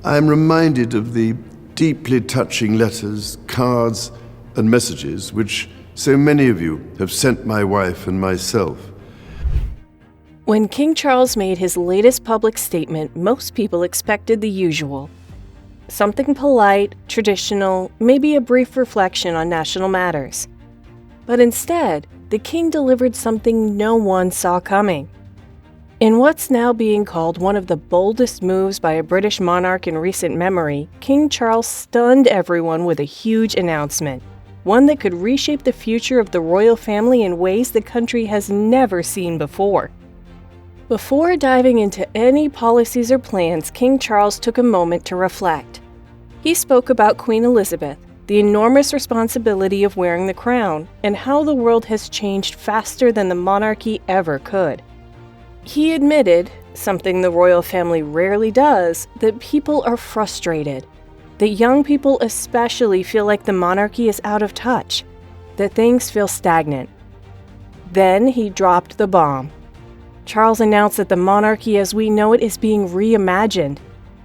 I am reminded of the deeply touching letters, cards, and messages which so many of you have sent my wife and myself. When King Charles made his latest public statement, most people expected the usual. Something polite, traditional, maybe a brief reflection on national matters. But instead, the king delivered something no one saw coming. In what's now being called one of the boldest moves by a British monarch in recent memory, King Charles stunned everyone with a huge announcement, one that could reshape the future of the royal family in ways the country has never seen before. Before diving into any policies or plans, King Charles took a moment to reflect. He spoke about Queen Elizabeth, the enormous responsibility of wearing the crown, and how the world has changed faster than the monarchy ever could. He admitted, something the royal family rarely does, that people are frustrated, that young people especially feel like the monarchy is out of touch, that things feel stagnant. Then he dropped the bomb. Charles announced that the monarchy as we know it is being reimagined,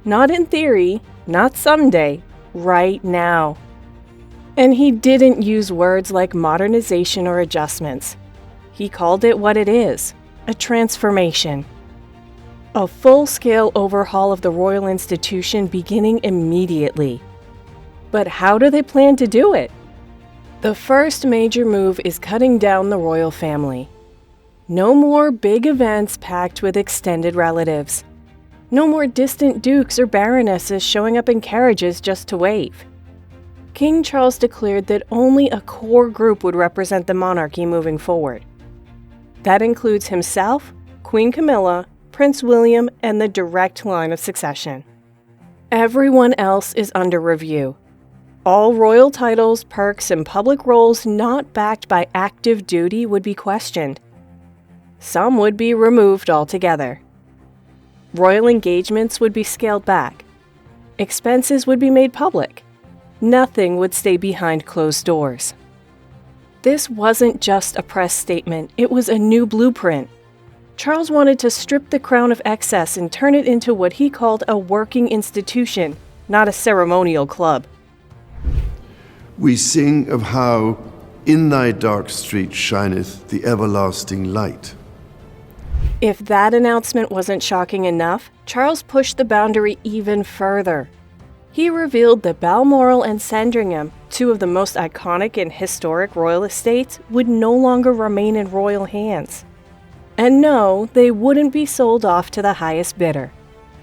not in theory, not someday, right now. And he didn't use words like modernization or adjustments. He called it what it is, a transformation. A full-scale overhaul of the royal institution beginning immediately. But how do they plan to do it? The first major move is cutting down the royal family. No more big events packed with extended relatives. No more distant dukes or baronesses showing up in carriages just to wave. King Charles declared that only a core group would represent the monarchy moving forward. That includes himself, Queen Camilla, Prince William, and the direct line of succession. Everyone else is under review. All royal titles, perks, and public roles not backed by active duty would be questioned. Some would be removed altogether. Royal engagements would be scaled back. Expenses would be made public. Nothing would stay behind closed doors. This wasn't just a press statement, it was a new blueprint. Charles wanted to strip the crown of excess and turn it into what he called a working institution, not a ceremonial club. We sing of how in thy dark street shineth the everlasting light. If that announcement wasn't shocking enough, Charles pushed the boundary even further. He revealed that Balmoral and Sandringham, two of the most iconic and historic royal estates, would no longer remain in royal hands. And no, they wouldn't be sold off to the highest bidder.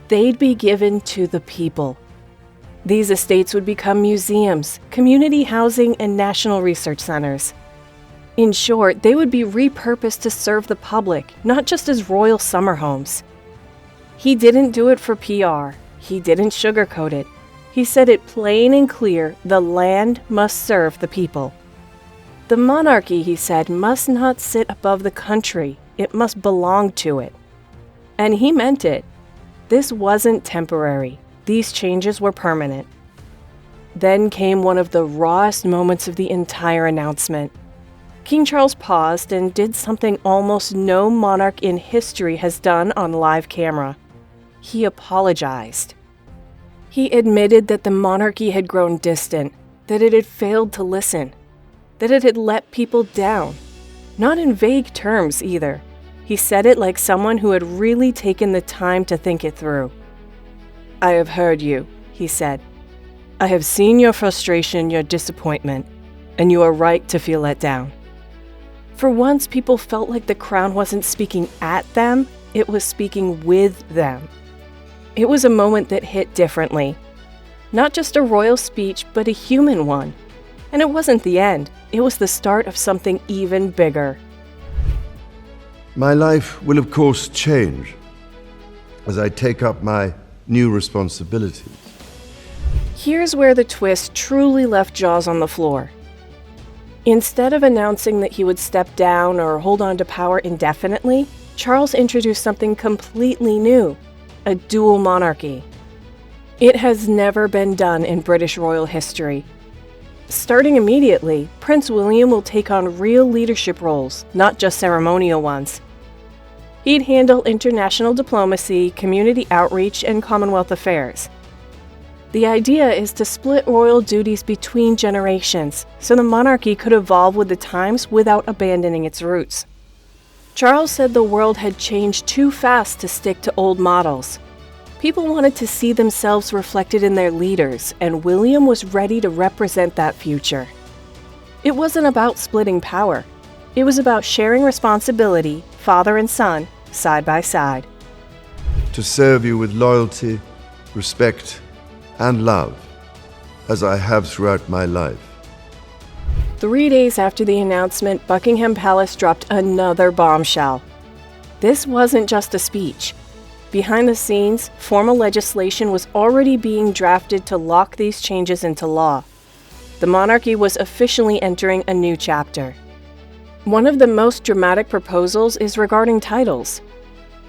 They'd be given to the people. These estates would become museums, community housing, and national research centers. In short, they would be repurposed to serve the public, not just as royal summer homes. He didn't do it for PR. He didn't sugarcoat it. He said it plain and clear, the land must serve the people. The monarchy, he said, must not sit above the country. It must belong to it. And he meant it. This wasn't temporary. These changes were permanent. Then came one of the rawest moments of the entire announcement. King Charles paused and did something almost no monarch in history has done on live camera. He apologized. He admitted that the monarchy had grown distant, that it had failed to listen, that it had let people down. Not in vague terms either. He said it like someone who had really taken the time to think it through. "I have heard you," he said. "I have seen your frustration, your disappointment, and you are right to feel let down." For once, people felt like the crown wasn't speaking at them, it was speaking with them. It was a moment that hit differently. Not just a royal speech, but a human one. And it wasn't the end, it was the start of something even bigger. My life will of course change as I take up my new responsibilities. Here's where the twist truly left Jaws on the floor. Instead of announcing that he would step down or hold on to power indefinitely, Charles introduced something completely new, a dual monarchy. It has never been done in British royal history. Starting immediately, Prince William will take on real leadership roles, not just ceremonial ones. He'd handle international diplomacy, community outreach, and Commonwealth affairs. The idea is to split royal duties between generations, so the monarchy could evolve with the times without abandoning its roots. Charles said the world had changed too fast to stick to old models. People wanted to see themselves reflected in their leaders, and William was ready to represent that future. It wasn't about splitting power. It was about sharing responsibility, father and son, side by side. To serve you with loyalty, respect, and love, as I have throughout my life. 3 days after the announcement, Buckingham Palace dropped another bombshell. This wasn't just a speech. Behind the scenes, formal legislation was already being drafted to lock these changes into law. The monarchy was officially entering a new chapter. One of the most dramatic proposals is regarding titles.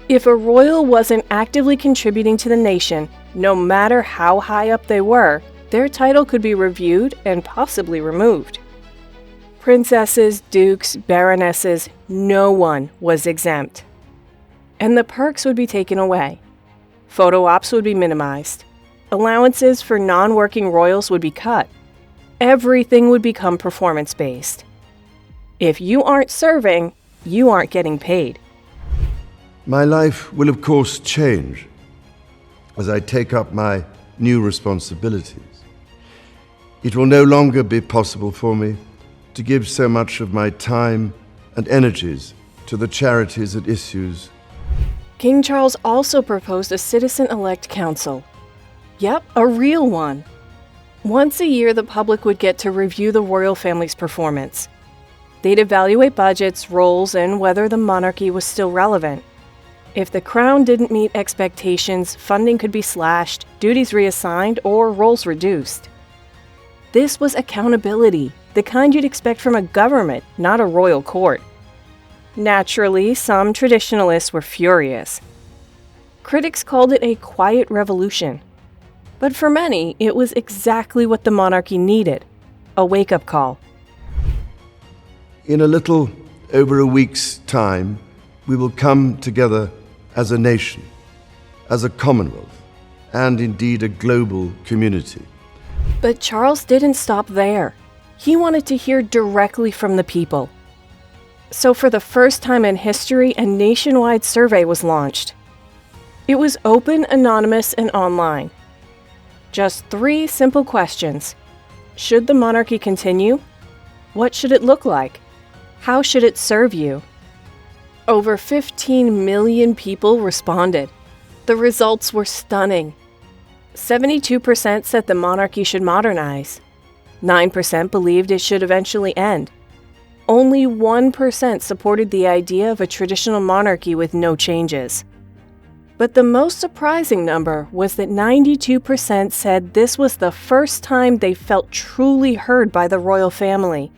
If a royal wasn't actively contributing to the nation, no matter how high up they were, their title could be reviewed and possibly removed. Princesses, dukes, baronesses, no one was exempt. And the perks would be taken away. Photo ops would be minimized. Allowances for non-working royals would be cut. Everything would become performance-based. If you aren't serving, you aren't getting paid. My life will of course change as I take up my new responsibilities. It will no longer be possible for me to give so much of my time and energies to the charities it issues. King Charles also proposed a citizen-elect council. Yep, a real one. Once a year, the public would get to review the royal family's performance. They'd evaluate budgets, roles, and whether the monarchy was still relevant. If the crown didn't meet expectations, funding could be slashed, duties reassigned, or roles reduced. This was accountability, the kind you'd expect from a government, not a royal court. Naturally, some traditionalists were furious. Critics called it a quiet revolution. But for many, it was exactly what the monarchy needed, a wake-up call. In a little over a week's time, we will come together as a nation, as a commonwealth, and indeed a global community. But Charles didn't stop there. He wanted to hear directly from the people. So for the first time in history, a nationwide survey was launched. It was open, anonymous, and online. Just 3 simple questions. Should the monarchy continue? What should it look like? How should it serve you? Over 15 million people responded. The results were stunning. 72% said the monarchy should modernize. 9% believed it should eventually end. Only 1% supported the idea of a traditional monarchy with no changes. But the most surprising number was that 92% said this was the first time they felt truly heard by the royal family.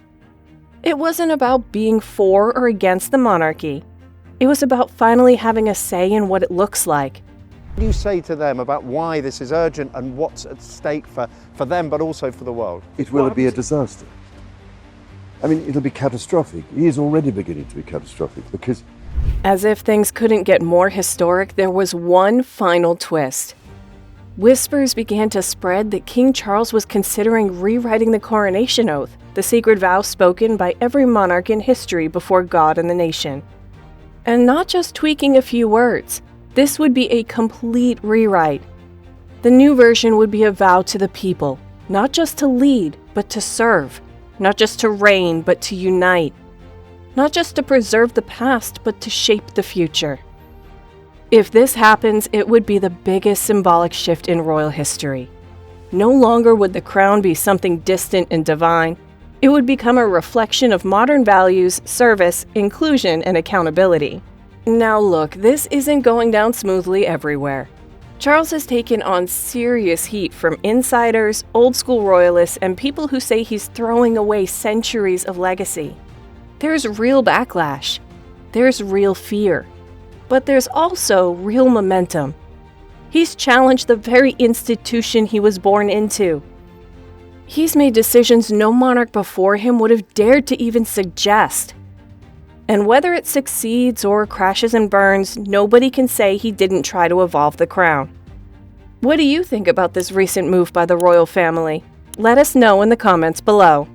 It wasn't about being for or against the monarchy. It was about finally having a say in what it looks like. What do you say to them about why this is urgent and what's at stake for them, but also for the world? It will be a disaster. I mean, it'll be catastrophic. It is already beginning to be catastrophic because... As if things couldn't get more historic, there was one final twist. Whispers began to spread that King Charles was considering rewriting the coronation oath, the sacred vow spoken by every monarch in history before God and the nation. And not just tweaking a few words. This would be a complete rewrite. The new version would be a vow to the people, not just to lead, but to serve. Not just to reign, but to unite. Not just to preserve the past, but to shape the future. If this happens, it would be the biggest symbolic shift in royal history. No longer would the crown be something distant and divine. It would become a reflection of modern values, service, inclusion, and accountability. Now look, this isn't going down smoothly everywhere. Charles has taken on serious heat from insiders, old-school royalists, and people who say he's throwing away centuries of legacy. There's real backlash. There's real fear. But there's also real momentum. He's challenged the very institution he was born into. He's made decisions no monarch before him would have dared to even suggest. And whether it succeeds or crashes and burns, nobody can say he didn't try to evolve the crown. What do you think about this recent move by the royal family? Let us know in the comments below.